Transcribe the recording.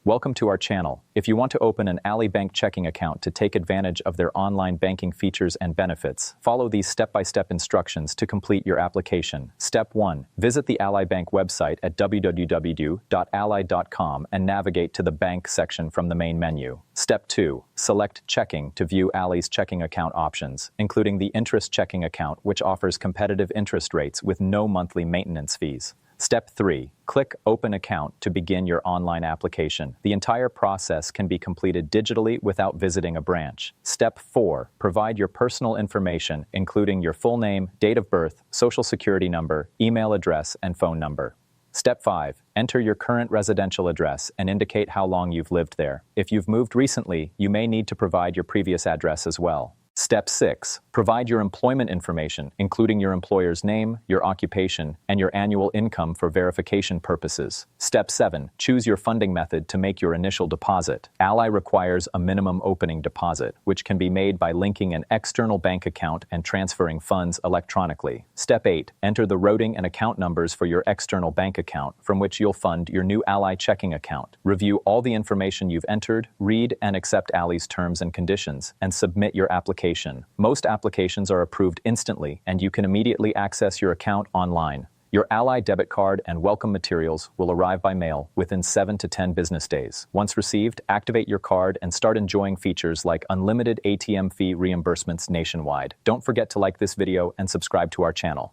Welcome to our channel. If you want to open an Ally Bank checking account to take advantage of their online banking features and benefits, follow these step-by-step instructions to complete your application. Step 1. Visit the Ally Bank website at www.ally.com and navigate to the Bank section from the main menu. Step 2. Select Checking to view Ally's checking account options, including the interest checking account, which offers competitive interest rates with no monthly maintenance fees. Step 3. Click Open Account to begin your online application. The entire process can be completed digitally without visiting a branch. Step 4. Provide your personal information, including your full name, date of birth, social security number, email address, and phone number. Step 5. Enter your current residential address and indicate how long you've lived there. If you've moved recently, you may need to provide your previous address as well. Step 6. Provide your employment information, including your employer's name, your occupation, and your annual income for verification purposes. Step 7. Choose your funding method to make your initial deposit. Ally requires a minimum opening deposit, which can be made by linking an external bank account and transferring funds electronically. Step 8. Enter the routing and account numbers for your external bank account, from which you'll fund your new Ally checking account. Review all the information you've entered, read and accept Ally's terms and conditions, and submit your application. Most applications are approved instantly, and you can immediately access your account online. Your Ally debit card and welcome materials will arrive by mail within 7 to 10 business days. Once received, activate your card and start enjoying features like unlimited ATM fee reimbursements nationwide. Don't forget to like this video and subscribe to our channel.